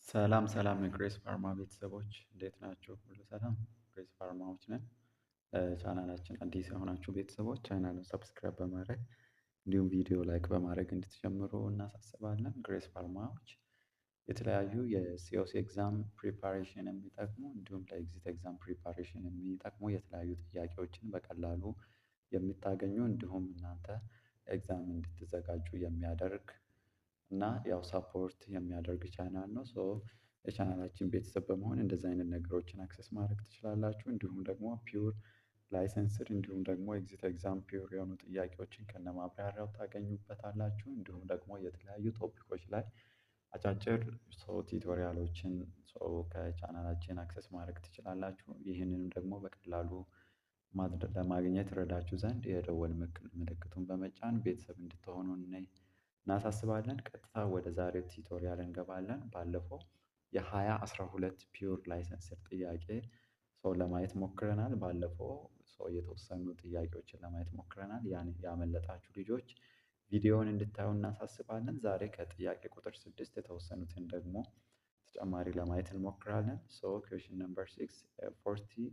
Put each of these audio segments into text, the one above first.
ሰላም ሰላም የግሬስ ፋርማ ቤተሰቦች እንዴት ናችሁ? ሁሉ ሰላም። ግሬስ ፋርማዎች ነን። ቻናላችን አዲስ የሆናችሁ ቤተሰቦች ቻናሉን ሰብስክራይብ በማድረግ እንዲሁም ቪዲዮ ላይክ በማድረግ እንድትጀምሩ እናሳስባለን። ግሬስ ፋርማዎች የተለያዩ የሲኦሲ ኤግዛም ፕሪፓሬሽን የሚጠቅሙ እንዲሁም ለኤግዚት ኤግዛም ፕሪፓሬሽን የሚጠቅሙ የተለያዩ ጥያቄዎችን በቀላሉ የምታገኙ እንዲሁም እናንተ ኤግዛም እንድትዘጋጁ የሚያደርግ እና ያው ሳፖርት የሚያደርግ ቻናል ነው። ሶ የቻናላችን ቤተሰብ በመሆን እንደዚህ አይነት ነገሮችን አክሰስ ማድረግ ትችላላችሁ። እንዲሁም ደግሞ ፒውር ላይሰንስድ እንዲሁም ደግሞ ኤግዚት ኤግዛም ፒውር የሆኑ ጥያቄዎችን ከነማብራሪያው ታገኙበታላችሁ። እንዲሁም ደግሞ የተለያዩ ቶፒኮች ላይ አጫጭር ቲቶሪያሎችን ከቻናላችን አክሰስ ማድረግ ትችላላችሁ። ይህንንም ደግሞ በቀላሉ ለማግኘት ረዳችሁ ዘንድ የደወል ምልክቱን በመጫን ቤተሰብ እንድትሆኑ እናሳስባለን። ቀጥታ ወደ ዛሬው ቲቶሪያል እንገባለን። ባለፈው የ2012 ፒውር ላይሰንስድ ጥያቄ ለማየት ሞክረናል። ባለፈው የተወሰኑ ጥያቄዎችን ለማየት ሞክረናል። ያን ያመለጣችሁ ልጆች ቪዲዮውን እንድታዩ እናሳስባለን። ዛሬ ከጥያቄ ቁጥር 6 የተወሰኑትን ደግሞ ተጨማሪ ለማየት እንሞክራለን። ኩዌስችን ነምበር 6 40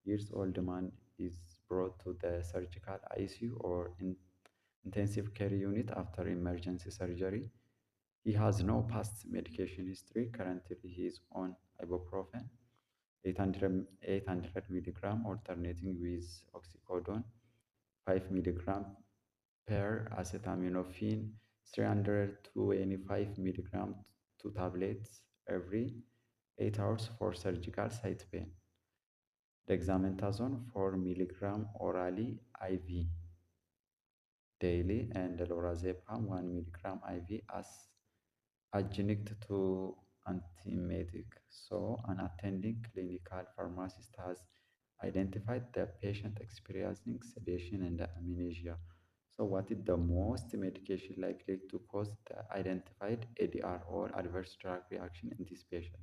years old man is brought to the surgical ICU or intensive care unit after emergency surgery. He has no past medication history. Currently, he is on ibuprofen 800 milligram alternating with oxycodone 5 milligram per acetaminophen 325 milligram 2 tablets every 8 hours for surgical site pain. Dexamethasone 4 milligram orally IV daily and lorazepam 1 milligram IV as adjunct to antiemetic. So an attending clinical pharmacist has identified the patient experiencing sedation and amnesia. So what is the most medication likely to cause the identified ADR or adverse drug reaction in this patient?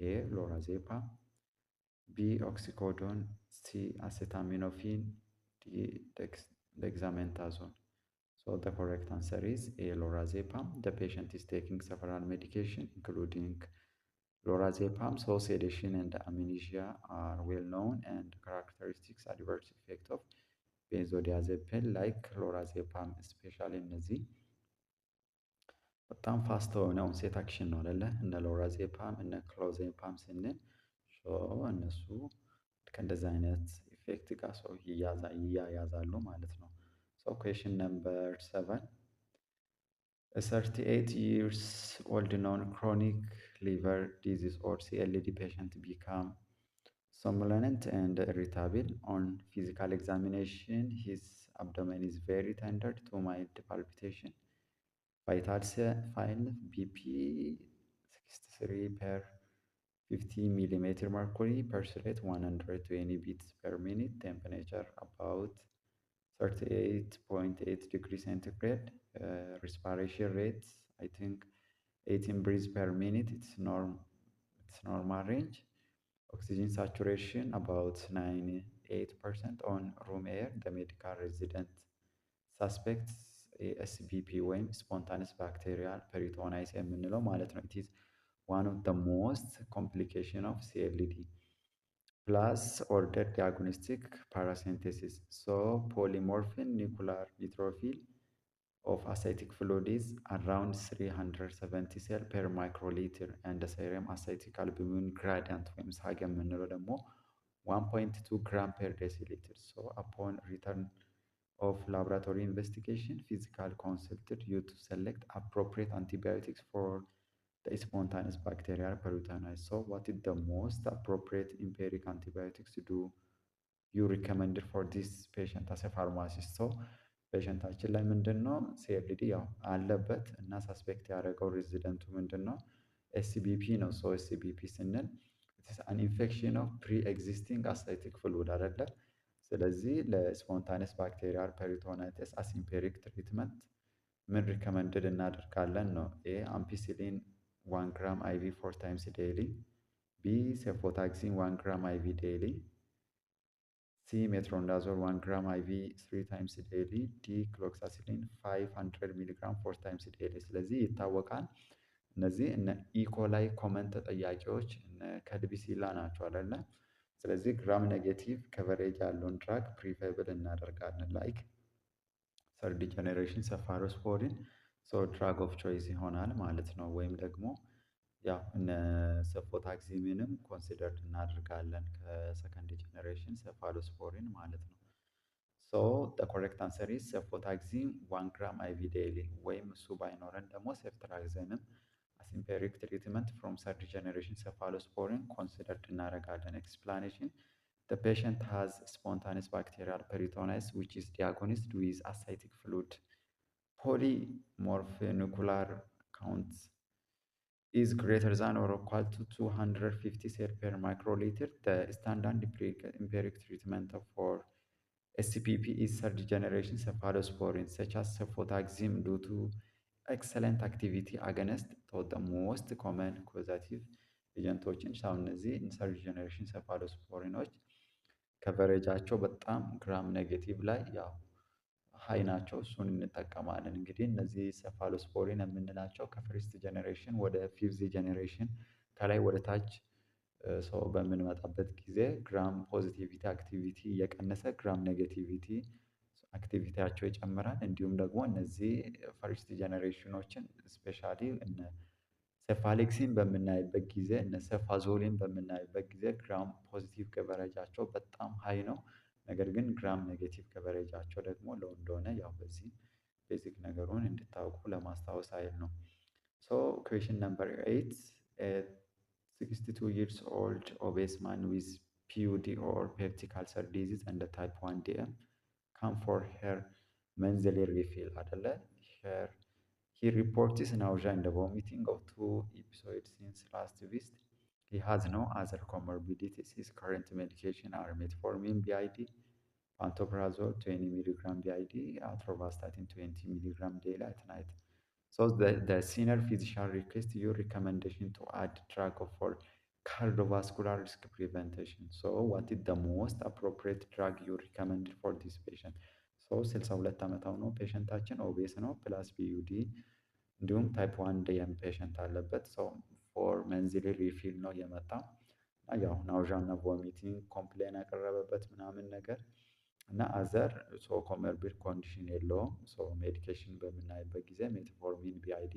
A. Lorazepam, B. Oxycodone, C. Acetaminophen, D. Dexamethasone. So the correct answer is A. Lorazepam. The patient is taking several medication including lorazepam. So sedation and amnesia are well known and characteristics adverse effect of benzodiazepine like lorazepam especially እነዚህ በጣም ፋስት ሆነው ሴት አክሽን ነው አይደለ? እነ ሎራዜፓም እነ ክሎዜፓም ስንል እነሱ ከእንደዚህ አይነት ኢፌክት ጋር ሰው ይያያዛሉ ማለት ነው። ኩዌስችን ነምበር 7 a 38 years old non-chronic liver disease or CLD patient become somnolent and irritable on physical examination. His abdomen is very tender to mild palpitation. Vital sign BP 63 per 50 millimeter mercury, pulse rate 120 beats per minute, temperature about 38.8 degrees centigrade, respiration rate I think 18 breaths per minute. It's normal range. Oxygen saturation about 98% on room air. The medical resident suspects ኤስቢፒ ወይም ስፖንታነስ ባክቴሪያል ፔሪቶናይስ የምንለው ማለት ነው። ኢት ኢዝ ዋን ኦፍ ዘ ሞስት ኮምፕሊኬሽን ኦፍ ሲኤልዲ ፕላስ ኦርደር ዲያግኖስቲክ ፓራሴንቴሲስ ሶ ፖሊሞርፊን ኒኩላር ኒትሮፊል ኦፍ አሳይቲክ ፍሉይድ ኢዝ አራውንድ 370 ሴል ፐር ማይክሮሊትር ኤንድ ሴረም አሳይቲክ አልቡሚን ግራዲያንት ወይም ሳግ የምንለው ደግሞ 1.2 ግራም ፐር ዴሲሊትር ሶ አፖን ሪተርን of laboratory investigation, physical consulted you to select appropriate antibiotics for the spontaneous bacterial peritonitis. So what is the most appropriate empiric antibiotics to do you recommended for this patient as a pharmacist? So ፔሸንታችን ላይ ምንድን ነው ሲኤልዲ ያው አለበት እና ሳስፔክት ያደረገው ሬዚደንቱ ምንድን ነው ኤስቢፒ ነው። ሶ ኤስቢፒ ስንል አን ኢንፌክሽን ኦፍ ፕሪ ኤግዚስቲንግ አሳይቲክ ፍሉድ አይደለ? ስለዚህ ለስፖንታነስ ባክቴሪያል ፔሪቶናይተስ አሲምፔሪክ ትሪትመንት ምን ሪከመንድድ እናደርጋለን ነው? ኤ አምፒሲሊን 1 ግራም አይቪ 4 ታይምስ ዴይሊ፣ ቢ ሴፎታክሲን 1 ግራም አይቪ ዴይሊ፣ ሲ ሜትሮንዳዞል 1 ግራም አይቪ 3 ታይምስ ዴይሊ፣ ዲ ክሎክሳሲሊን 500 ሚሊግራም 4 ታይምስ ዴይሊ። ስለዚህ ይታወቃል እነዚህ እነ ኢኮላይ ኮመን ተጠያቂዎች እነ ከድቢሲላ ናቸው አይደለ? ስለዚህ ግራም ኔጌቲቭ ከቨሬጅ ያለውን ድራግ ፕሪፌብል እናደርጋለን ላይክ ሰርድ ጀኔሬሽን ሰፋሮስፖሪን ድራግ ኦፍ ቾይስ ይሆናል ማለት ነው። ወይም ደግሞ ያው እነ ሰፎታክሲምንም ኮንሲደርድ እናደርጋለን ከሰከንድ ጀኔሬሽን ሰፋሎስፖሪን ማለት ነው። ሶ ኮሬክት አንሰር ኢዝ ሰፎታክሲም 1 ግራም አይቪ ዴይሊ ወይም እሱ ባይኖረን ደግሞ ሴፍትራክዘንም አሲምፔሪክ ትሪትመንት ፍሮም ሰርድ ጀኔሬሽን ሴፋሎስፖሪን ኮንሲደርድ እናደርጋለን። ኤክስፕላኔሽን the patient has spontaneous bacterial peritonitis which is diagnosed with ascitic fluid. Polymorphinuclear count is greater than or equal to 250 cell per microliter. The standard empiric treatment for SCPP is third generation cephalosporin such as cefotaxime due to excellent activity against the most common causative ኤጀንቶችን ሻው እነዚህ ሰርድ ጀነሬሽን ሴፋሎስፖሪኖች ከቨሬጃቸው በጣም ግራም ኔጌቲቭ ላይ ያው ሀይ ናቸው። እሱን እንጠቀማለን። እንግዲህ እነዚህ ሴፋሎስፖሪን የምንላቸው ከፈርስት ጀነሬሽን ወደ ፊፍዝ ጀነሬሽን ከላይ ወደ ታች ሰው በምንመጣበት ጊዜ ግራም ፖዚቲቪቲ አክቲቪቲ እየቀነሰ ግራም ኔጌቲቪቲ አክቲቪቲያቸው ይጨምራል። እንዲሁም ደግሞ እነዚህ ፈርስት ጀነሬሽኖችን ስፔሻሊ እነ ሴፋሌክሲን በምናይበት ጊዜ እነ ሴፋዞሊን በምናይበት ጊዜ ግራም ፖዚቲቭ ከቨሬጃቸው በጣም ሀይ ነው። ነገር ግን ግራም ኔጌቲቭ ከቨሬጃቸው ደግሞ ሎው እንደሆነ ያው በዚህ ቤዚክ ነገሩን እንድታውቁ ለማስታወስ ኃይል ነው። ሶ ኩዌሽን ነምበር 8 62 years old obese man with PUD or peptic ulcer disease and type 1 DM come for her monthly refill አይደለ? He reports nausea and vomiting of 2 episodes since last visit. He has no other comorbidities. His current medication are metformin BID, pantoprazole 20 milligram BID, atorvastatin 20 milligram daily at night. So the senior physician requests your recommendation to add drug for cardiovascular risk prevention. So what is the most appropriate drug you recommend for this patient? So 62 ዓመታው ነው ፔሸንታችን ኦቤስ ነው ፕላስ ፒዩዲ እንዲሁም ታይፕ 1 ዲኤም ፔሸንት አለበት። ሶ ፎር መንዝሊ ሪፊል ነው የመጣው እና ያው ናውዣ እና ቮሚቲንግ ኮምፕሌን ያቀረበበት ምናምን ነገር እና አዘር ሶ ኮሞርቢድ ኮንዲሽን የለውም። ሶ ሜዲኬሽን በምናይበት ጊዜ ሜትፎርሚን ቢአይዲ፣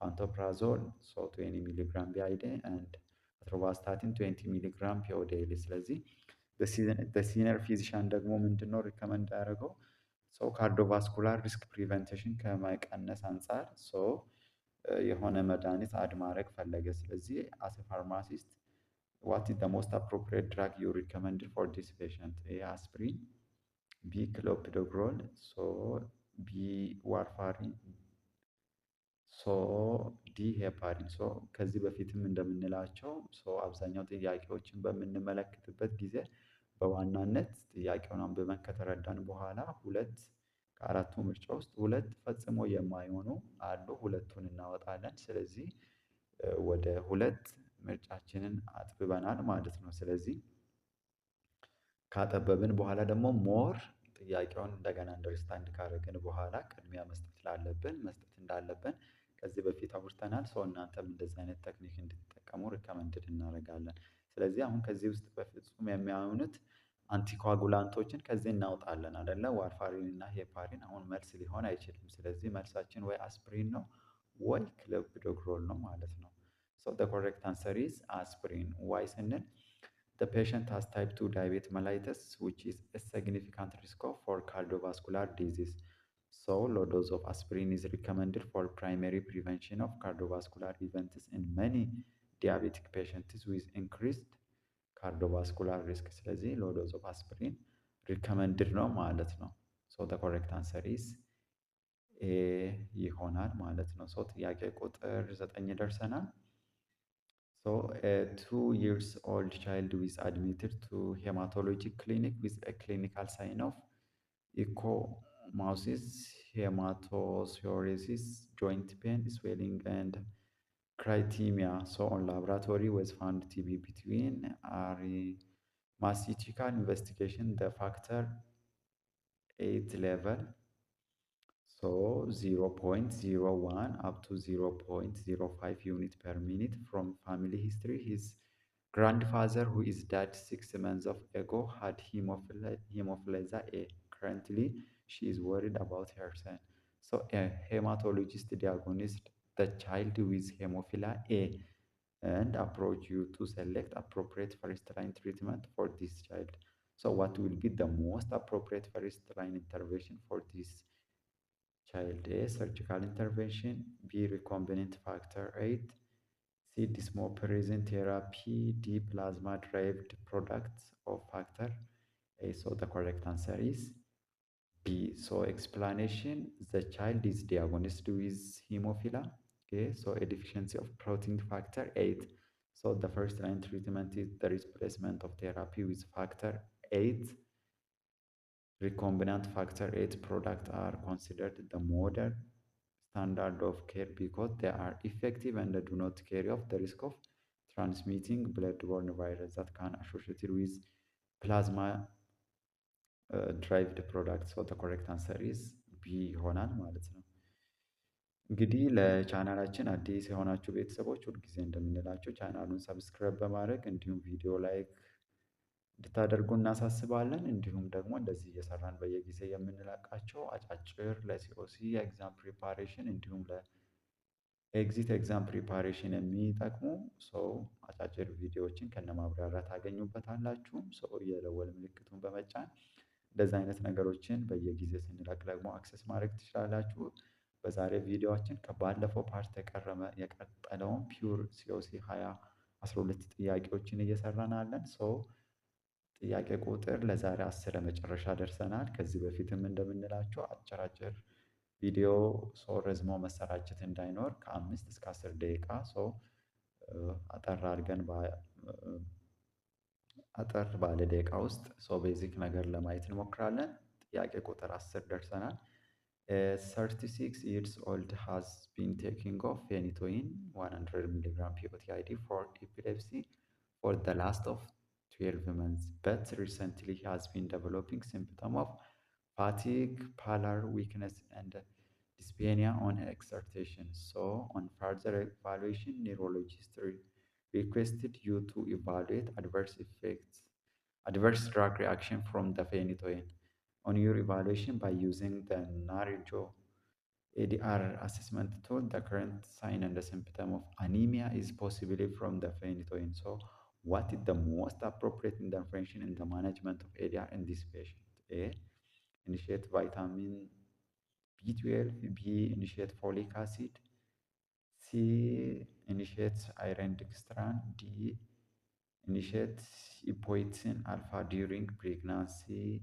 ፓንቶፕራዞል ሶ 20 ሚሊግራም ቢአይዲ ኤንድ አትሮቫስታቲን 20 ሚሊግራም ፒኦዴይሊ። ስለዚህ በሲኒየር ፊዚሻን ደግሞ ምንድነው ሪከመንድ ያደረገው ሶ ካርዲዮቫስኩላር ሪስክ ፕሪቨንቴሽን ከመቀነስ አንጻር ሶ የሆነ መድኃኒት አድ ማድረግ ፈለገ። ስለዚህ አስ ፋርማሲስት ዋት ኢዝ ዘ ሞስት አፕሮፕሪየት ድራግ ዩ ሪከመንድ ፎር ዲስ ፔሸንት? ኤ አስፕሪን፣ ቢ ክሎፒዶግሮል፣ ሶ ቢ ዋርፋሪን፣ ሶ ዲ ሄፓሪን። ሶ ከዚህ በፊትም እንደምንላቸው ሶ አብዛኛው ጥያቄዎችን በምንመለከትበት ጊዜ በዋናነት ጥያቄውን አንብበን ከተረዳን በኋላ ሁለት ከአራቱ ምርጫ ውስጥ ሁለት ፈጽሞ የማይሆኑ አሉ። ሁለቱን እናወጣለን። ስለዚህ ወደ ሁለት ምርጫችንን አጥብበናል ማለት ነው። ስለዚህ ካጠበብን በኋላ ደግሞ ሞር ጥያቄውን እንደገና አንደርስታንድ ካደረግን በኋላ ቅድሚያ መስጠት መስጠት እንዳለብን ከዚህ በፊት አውርተናል። ሰው እናንተም እንደዚህ አይነት ቴክኒክ እንድትጠቀሙ ሪከመንድድ እናደርጋለን። ስለዚህ አሁን ከዚህ ውስጥ በፍጹም የሚያዩኑት አንቲኮአጉላንቶችን ከዚህ እናውጣለን አይደለ? ዋርፋሪን እና ሄፓሪን አሁን መልስ ሊሆን አይችልም። ስለዚህ መልሳችን ወይ አስፕሪን ነው ወይ ክሎፒዶግሮል ነው ማለት ነው። ሶ the correct answer is aspirin. Why ስንል the patient has type 2 diabetes mellitus which is a significant risk for cardiovascular disease. So low dose of aspirin is recommended for primary prevention of cardiovascular events in many diabetic patients with increased ካርዲዮቫስኩላር ሪስክ። ስለዚህ ሎው ዶዝ ኦፍ አስፕሪን ሪከመንድድ ነው ማለት ነው። ሶ ዘ ኮሬክት አንሰር ኢዝ ኤ ይሆናል ማለት ነው። ሶ ጥያቄ ቁጥር 9 ደርሰናል። ሶ 2 years old child is admitted to hematology clinic with a clinical sign of ecchymosis, hematosclerosis, joint pain, swelling and crythemia. So on laboratory was found TB between pharmaceutical investigation the factor 8 level. So 0.01 up to 0.05 unit per minute from family history. His grandfather, who is dead 6 months ago, had hemophilus A. Currently, she is worried about her son. So a hematologist diagnosed the child with hemophilia A and approach you to select appropriate first line treatment for this child. So what will be the most appropriate first line intervention for this child? A. Surgical intervention. B. Recombinant factor 8. C. Desmopressin therapy. D. Plasma derived products of factor A. So the correct answer is B. So explanation, the child is diagnosed with hemophilia. Okay, so a deficiency of protein factor 8. So the first line treatment is the replacement of therapy with factor 8. Recombinant factor 8 products are considered the modern standard of care because they are effective and do not carry off the risk of transmitting blood-borne virus that can associated with plasma derived products. So the correct answer is B ይሆናል ማለት ነው። እንግዲህ ለቻናላችን አዲስ የሆናችሁ ቤተሰቦች ሁልጊዜ እንደምንላችሁ ቻናሉን ሰብስክራይብ በማድረግ እንዲሁም ቪዲዮ ላይክ እንድታደርጉ እናሳስባለን። እንዲሁም ደግሞ እንደዚህ እየሰራን በየጊዜ የምንለቃቸው አጫጭር ለሲኦሲ ኤግዛም ፕሪፓሬሽን እንዲሁም ለኤግዚት ኤግዛም ፕሪፓሬሽን የሚጠቅሙ ሰው አጫጭር ቪዲዮዎችን ከነማብራሪያ ታገኙበታላችሁ። ሰው የደወል ምልክቱን በመጫን እንደዚህ አይነት ነገሮችን በየጊዜ ስንለቅ ደግሞ አክሰስ ማድረግ ትችላላችሁ። በዛሬ ቪዲዮአችን ከባለፈው ፓርት የቀጠለውን ፒውር ሲኦሲ 2012 ጥያቄዎችን እየሰራን አለን። ጥያቄ ቁጥር ለዛሬ 10 መጨረሻ ደርሰናል። ከዚህ በፊትም እንደምንላቸው አጭር ቪዲዮ ረዝሞ መሰራጨት እንዳይኖር ከ5 እስከ 10 ደቂቃ አጠር አድርገን አጠር ባለ ደቂቃ ውስጥ ቤዚክ ነገር ለማየት እንሞክራለን። ጥያቄ ቁጥር 10 ደርሰናል። 36 years old has been taking of phenytoin 100 milligram POTID for epilepsy for the last of 12 months, but recently he has been developing symptoms of fatigue, pallor, weakness, and dyspnea on exertion. So, on further evaluation, neurologist requested you to evaluate adverse drug reaction from the phenytoin. On your evaluation by using the NARIJO ADR assessment tool, the current sign and the symptom of anemia is possibly from the phenytoin. So, what is the most appropriate intervention in the management of ADR in this patient? A. Initiate vitamin B12. B. Initiate folic acid. C. Initiate iron dextran. D. Initiate epoetin alpha during pregnancy.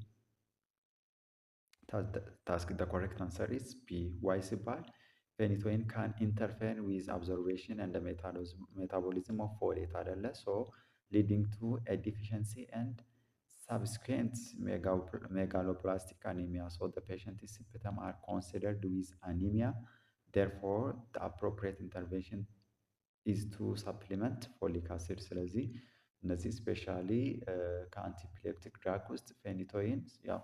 The correct answer is B. Why ሲባል phenytoin can interfere with absorption and the metabolism of folate አይደለ? So leading to a deficiency and subsequent megaloblastic anemia. So the patient's symptoms are considered with anemia. Therefore, the appropriate intervention is to supplement folic acid. ስለዚህ እነዚህ ስፔሻሊ ከአንቲፕሌፕቲክ ድራግ ውስጥ ፌኒቶይን ያው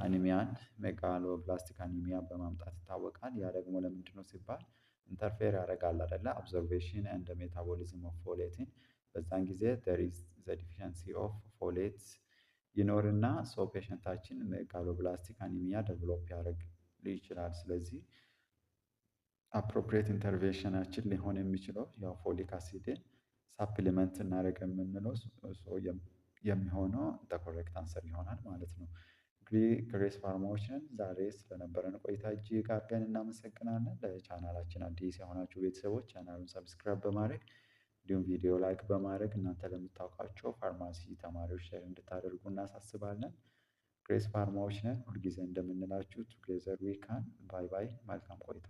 አኒሚያን ሜጋሎብላስቲክ አኒሚያ በማምጣት ይታወቃል። ያ ደግሞ ለምንድን ነው ሲባል ኢንተርፌር ያደርጋል አይደለ? አብዞርቤሽን ኤንድ ሜታቦሊዝም ኦፍ ፎሌትን በዛን ጊዜ there is the deficiency of folate ይኖርና ፔሸንታችን ሜጋሎብላስቲክ አኒሚያ ዴቨሎፕ ያደርግ ይችላል። ስለዚህ አፕሮፕሪየት ኢንተርቬንሽናችን ሊሆን የሚችለው ያው ፎሊክ አሲድን ሳፕሊመንት እናደርግ የምንለው የሚሆነው ኮሬክት አንሰር ይሆናል ማለት ነው። እንግዲህ ግሬስ ፋርማዎችን ዛሬ ስለነበረን ቆይታ እጅግ አድርገን እናመሰግናለን። ለቻናላችን አዲስ የሆናችሁ ቤተሰቦች ቻናሉን ሰብስክራይብ በማድረግ እንዲሁም ቪዲዮ ላይክ በማድረግ እናንተ ለምታውቋቸው ፋርማሲ ተማሪዎች ሼር እንድታደርጉ እናሳስባለን። ግሬስ ፋርማዎች ነን። ሁልጊዜ እንደምንላችሁ ቱጌዘር ዊ ካን። ባይ ባይ። መልካም ቆይታ